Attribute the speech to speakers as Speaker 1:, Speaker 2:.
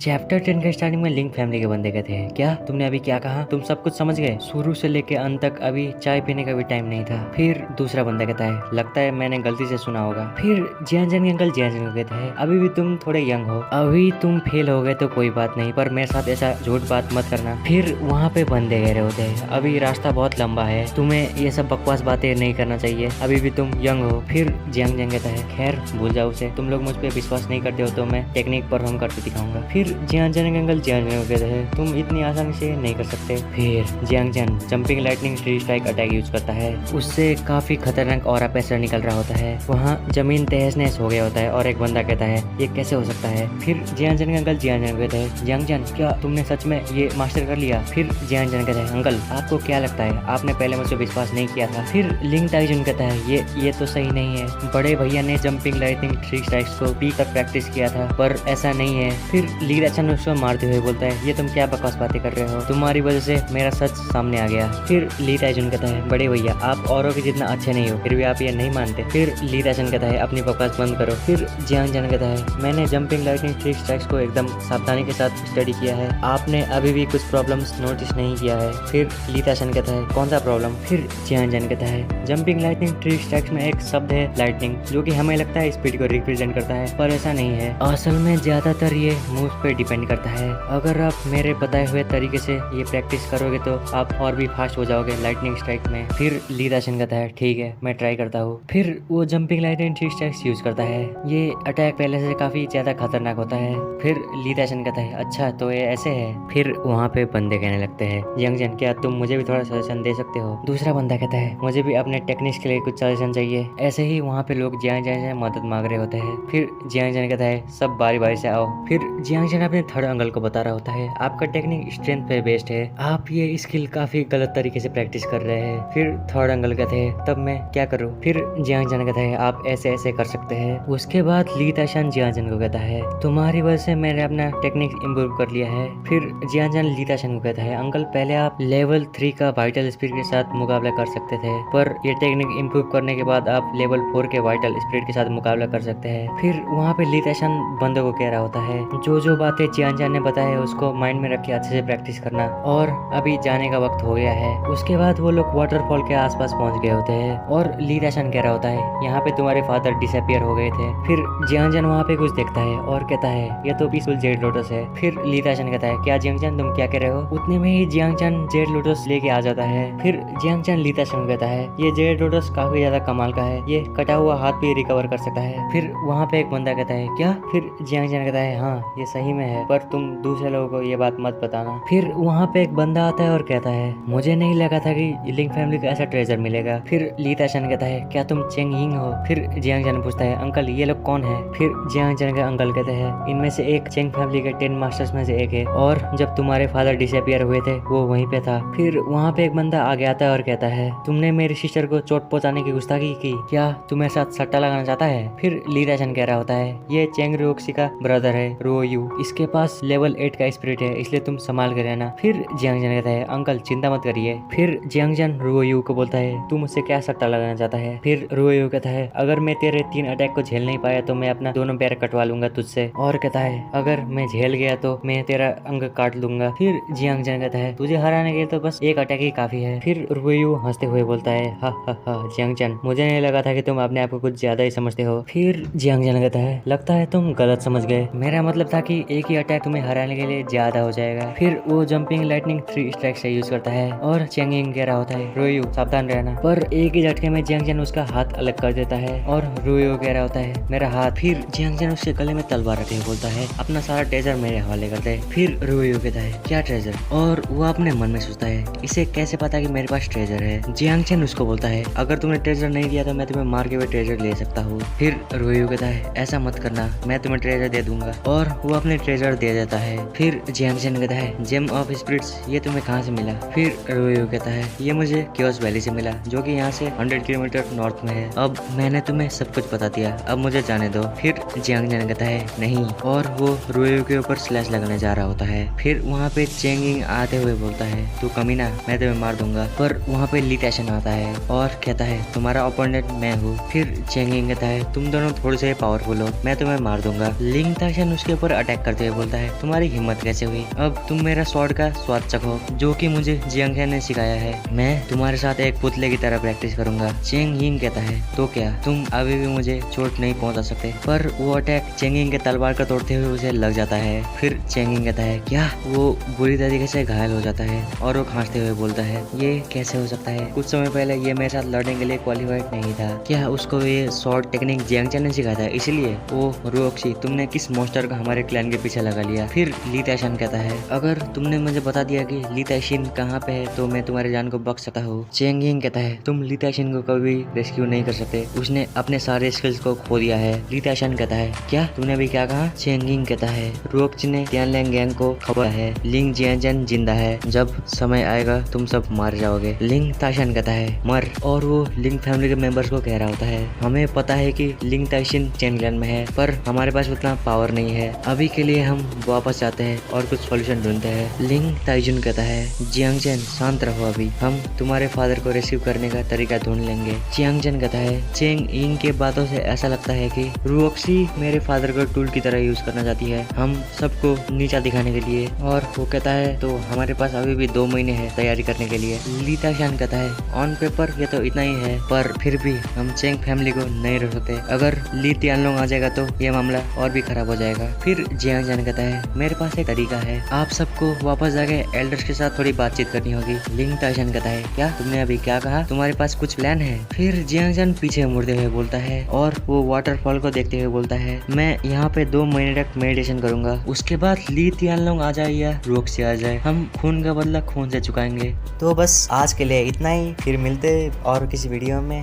Speaker 1: Chapter 10 के starting में link family के बंदे कहते हैं, क्या तुमने अभी क्या कहा? तुम सब कुछ समझ गए? शुरू से लेके अंत तक अभी चाय पीने का भी टाइम नहीं था। फिर दूसरा बंदा कहता है, लगता है मैंने गलती से सुना होगा। फिर जियान के अंकल जियान को कहते हैं, अभी भी तुम थोड़े यंग हो, अभी तुम फेल हो गए तो कोई बात नहीं, पर मेरे साथ ऐसा झूठ बात मत करना। फिर वहाँ पे बंदे कह रहे होते हैं, अभी रास्ता बहुत लंबा है, तुम्हें ये सब बकवास बातें नहीं करना चाहिए, अभी भी तुम यंग हो। फिर जियांग कहता है, खैर भूल जाओ उसे, तुम लोग मुझ पर विश्वास नहीं करते हो तो मैं टेक्निक परफॉर्म करके दिखाऊंगा। फिर जियांग अंकल जियांग कहते हैं, तुम इतनी आसानी से नहीं कर सकते। फिर Jiang jumping lightning three strike attack use करता है, उससे काफी खतरनाक ऑरा प्रेशर निकल रहा होता है, वहाँ जमीन तहस नहस हो गया होता है। और एक बंदा कहता है, ये कैसे हो सकता है? फिर जियांग अंकल जियांग कहते हैं, जियांग क्या तुमने सच में ये मास्टर कर लिया? फिर जियांग कहते हैं, अंकल आपको क्या लगता है, आपने पहले मुझे विश्वास नहीं किया था। फिर लिंग टाइजुन कहता है, ये तो सही नहीं है, बड़े भैया ने जंपिंग लाइटनिंग थ्री स्ट्राइक्स को पीक तक प्रैक्टिस किया था, पर ऐसा नहीं है। फिर ली ताइजुन उसको मारते हुए बोलता है, ये तुम क्या बकवास बातें कर रहे हो, तुम्हारी वजह से मेरा सच सामने आ गया। फिर ली ताइजुन कहता है, बड़े भैया आप औरों के जितना अच्छे नहीं हो, फिर भी आप ये नहीं मानते। फिर ली ताइजुन कहता है, अपनी बकवास बंद करो। फिर जियांग कहता है, मैंने जंपिंग लाइटनिंग थ्री स्ट्राइक्स को एकदम सावधानी के साथ स्टडी किया है, आपने अभी भी कुछ प्रॉब्लम्स नोटिस नहीं किया है। फिर ली ताइजुन कहता है, कौन सा प्रॉब्लम? फिर जियांग कहता है, जंपिंग लाइटनिंग थ्री स्ट्राइक्स में एक शब्द है लाइटनिंग, जो कि हमें लगता है स्पीड को रिप्रेजेंट करता है, पर ऐसा नहीं है, असल में ज्यादातर ये मूव पे डिपेंड करता है। अगर आप मेरे बताए हुए तरीके से ये प्रैक्टिस करोगे तो आप और भी फास्ट हो जाओगे लाइटनिंग स्ट्राइक में। फिर ली ताइजुन कहता है, ठीक है मैं ट्राई करता हूँ। फिर वो jumping lightning three strikes use करता है, ये अटैक पहले से काफी ज्यादा खतरनाक होता है। फिर ली ताइजुन कहता है, अच्छा तो ये ऐसे है। फिर वहाँ पे बंदे कहने लगते हैं, जियांग क्या तुम मुझे भी थोड़ा सजेशन दे सकते हो? दूसरा बंदा कहता है, मुझे भी अपने टेक्निक्स के लिए कुछ सजेशन चाहिए। ऐसे ही वहाँ पे लोग जियांग से मदद मांग रहे होते हैं। फिर जियांग कहता है, सब बारी बारी से आओ। फिर जियांग अपने थर्ड अंकल को बता रहा होता है, आपका टेक्निक स्ट्रेंथ पे बेस्ड है, आप ये स्किल काफी गलत तरीके से प्रैक्टिस कर रहे हैं। फिर थर्ड अंकल कहते हैं, तब मैं क्या करूँ? फिर जियांग कहता है, आप ऐसे ऐसे कर सकते हैं। उसके बाद ली ताइजुन जियांग को कहता है, तुम्हारी वजह से मैंने अपना टेक्निक इम्प्रूव कर लिया है। फिर जियांग ली ताइजुन को कहता है, अंकल पहले आप लेवल 3 का वाइटल स्पीड के साथ मुकाबला कर सकते थे, पर ये टेक्निक इम्प्रूव करने के बाद आप लेवल 4 के वाइटल स्पीड के साथ मुकाबला कर सकते हैं। फिर वहाँ पे ली ताइजुन बंदों को कह रहा होता है, जो बातें जियांग ने बताया है उसको माइंड में रख के अच्छे से प्रैक्टिस करना, और अभी जाने का वक्त हो गया है। उसके बाद वो लोग वाटरफॉल के आसपास पहुंच गए होते हैं, और ली ताइजुन कह रहा होता है, यहाँ पे तुम्हारे फादर डिसअपियर हो गए थे। फिर जियांग वहाँ पे कुछ देखता है और कहता है, ये तो पीसफुल जेड लोटस है। फिर ली ताइजुन कहता है, क्या जियांग तुम क्या कह रहे हो? उतने में ही जियांग जेड लोटस लेके आ जाता है। फिर जियांग ली ताइजुन कहता है, ये जेड लोटस काफी ज्यादा कमाल का है, ये कटा हुआ हाथ भी रिकवर कर सकता है। फिर वहाँ पे एक बंदा कहता है, क्या? फिर जियांग कहता है, हाँ ये सही में है, पर तुम दूसरे लोगों को ये बात मत बताना। फिर वहाँ पे एक बंदा आता है और कहता है, मुझे नहीं लगा था कि लिंक फैमिली को ऐसा ट्रेजर मिलेगा। फिर ली ताइजुन कहता है, क्या तुम चेंग यिंग हो? फिर जियांग पूछता है, अंकल ये लोग कौन है? फिर जियांग के अंकल कहते हैं, इनमें से एक चेंग फैमिली के 10 मास्टर्स में से एक है, और जब तुम्हारे फादर डिसअपियर हुए थे वो वहीं पे था। फिर वहाँ पे एक बंदा आगे आता है और कहता है, तुमने मेरी सिस्टर को चोट पहुंचाने की गुस्ताखी की, क्या तुम्हें साथ सट्टा लगाना चाहता है? फिर ली ताइजुन कह रहा होता है, ये चेंग रोक्सी का ब्रदर है रोयू, इसके पास लेवल 8 का स्पिरिट है, इसलिए तुम संभाल कर रहना। फिर जियांग कहता है, अंकल चिंता मत करिए। फिर जियांग रोयू को बोलता है, तू मुझसे क्या सट्टा लगाना चाहता है? फिर रोयू कहता है, अगर मैं तेरे 3 अटैक को झेल नहीं पाया तो मैं अपना दोनों पैर कटवा लूंगा तुझसे, और कहता है, अगर मैं झेल गया तो मैं तेरा अंग काट लूंगा। फिर जियांग कहता है, तुझे हराने के लिए तो बस एक अटैक ही काफी है। फिर रोयू हंसते हुए बोलता है, हा हा हा जियांग, मुझे नहीं लगा था कि तुम अपने आप को कुछ ज्यादा ही समझते हो। फिर जियांग कहता है, लगता है तुम गलत समझ गए, मेरा मतलब था कि एक ही अटैक तुम्हें हराने के लिए ज्यादा हो जाएगा। फिर वो जंपिंग लाइटनिंग 3 स्ट्राइक से यूज करता है, और चेंगिंग कह रहा होता है, रोयू सावधान रहना, पर एक ही झटके में जियांग उसका हाथ अलग कर देता है, और रोयू कह रहा होता है, मेरा हाथ। फिर जियांग उसके गले में तलवार रखे बोलता है, अपना सारा ट्रेजर मेरे हवाले कर दे। फिर रोयू कहता है, क्या ट्रेजर? और वो अपने मन में सोचता है, इसे कैसे पता कि मेरे पास ट्रेजर है? जियांग उसको बोलता है, अगर तुमने ट्रेजर नहीं दिया तो मैं तुम्हें मार के भी ट्रेजर ले सकता हूँ। फिर रोयू कहता है, ऐसा मत करना, मैं तुम्हें ट्रेजर दे दूंगा, और वो अपने ट्रेजर दे देता है। फिर जियांग कहता है, जेम ऑफ स्पिरिट्स ये तुम्हें कहाँ से मिला? फिर रोयू कहता है, ये मुझे क्योस वैली से मिला, जो कि यहाँ से 100 किलोमीटर नॉर्थ में है। अब मैंने तुम्हें सब कुछ बता दिया, अब मुझे जाने दो। फिर जियांग कहता है, नहीं, और वो रोयू के ऊपर स्लैश लगाने जा रहा होता है। फिर वहाँ पे चेंगिंग आते हुए बोलता है, तू कमीना, मैं तुम्हें मार दूंगा। पर वहाँ पे ली ताइजुन आता है और कहता है, तुम्हारा ओपोनेंट मैं हूँ। फिर चेंगिंग कहता है, तुम दोनों थोड़े से पावरफुल हो, मैं तुम्हें मार दूंगा। लिंग ताइजुन उसके ऊपर अटैक कर करते हुए बोलता है, तुम्हारी हिम्मत कैसे हुई? अब तुम मेरा स्वॉर्ड का स्वाद चखो, जो कि मुझे जियांग ने सिखाया है। मैं तुम्हारे साथ एक पुतले की तरह प्रैक्टिस करूंगा। चेंग यिंग कहता है, तो क्या तुम अभी भी मुझे चोट नहीं पहुंचा सकते? पर वो अटैक चेंग यिंग के तलवार का तोड़ते हुए उसे लग जाता है। फिर चेंग यिंग कहता है, क्या? वो बुरी तरीके से घायल हो जाता है और वो खांसते हुए बोलता है, ये कैसे हो सकता है? कुछ समय पहले ये मेरे साथ लड़ने के लिए क्वालिफाइड नहीं था। क्या उसको ये शॉर्ट टेक्निक जियांग ने सिखाया था, इसलिए? ओ रोक्सी, तुमने किस मॉन्स्टर को हमारे क्लैन के पीछे लगा लिया? फिर ली ताइशन कहता है, अगर तुमने मुझे बता दिया कि ली ताइशिन कहाँ पे है तो मैं तुम्हारी जान को बख्श सकता हूँ। चेंग यिंग कहता है, तुम ली ताइशिन को कभी रेस्क्यू नहीं कर सकते, उसने अपने सारे स्किल्स को खो दिया है। ली ताइशन कहता है, क्या तुमने अभी क्या कहा? चेंग यिंग कहता है, रोक्सी ने तियानलैंग गैंग को खबर है, लिंग जियांजन जिंदा है, जब समय आएगा तुम सब मार जाओगे। लिंग ताइशन कहता है, मर। और वो लिंग फैमिली के मेंबर्स को कह रहा होता है, हमें पता है कि लिंग ताइशिन चेनलैंड में है, पर हमारे पास उतना पावर नहीं है। अभी के लिए हम वापस जाते हैं और कुछ सॉल्यूशन ढूंढते हैं। लिंग ताइजुन कहता है, जियांगजन शांत रहो, अभी हम तुम्हारे फादर को रेस्क्यू करने का तरीका ढूंढ लेंगे। जियांगजन कहता है, चेंग यिंग के बातों से ऐसा लगता है कि रोक्सी मेरे फादर को टूल की तरह यूज करना चाहती है, हम सबको नीचा दिखाने के लिए। और वो कहता है, तो हमारे पास अभी भी 2 महीने है तैयारी करने के लिए। ली ताइशन कहता है, ऑन पेपर ये तो इतना ही है, पर फिर भी हम चेंग फैमिली को नहीं रोक सकते। अगर ली तियानलोंग आ जाएगा तो ये मामला और भी खराब हो जाएगा। फिर जियांगजन कहता है, मेरे पास एक तरीका है, आप सबको वापस जाके एल्डर्स के साथ थोड़ी बातचीत करनी होगी। लिंग ताइशन कहता है, क्या तुमने अभी क्या कहा? तुम्हारे पास कुछ प्लान है? फिर जियांगजन पीछे मुड़ते हुए बोलता है और वो वाटरफॉल को देखते हुए बोलता है, मैं यहाँ पे 2 महीने तक मेडिटेशन करूंगा, उसके बाद ली तियानलोंग आ जाए या रोक्सी आ जाए, हम खून का बदला खून से चुकाएंगे। तो बस आज के लिए इतना ही, फिर मिलते और किसी वीडियो में।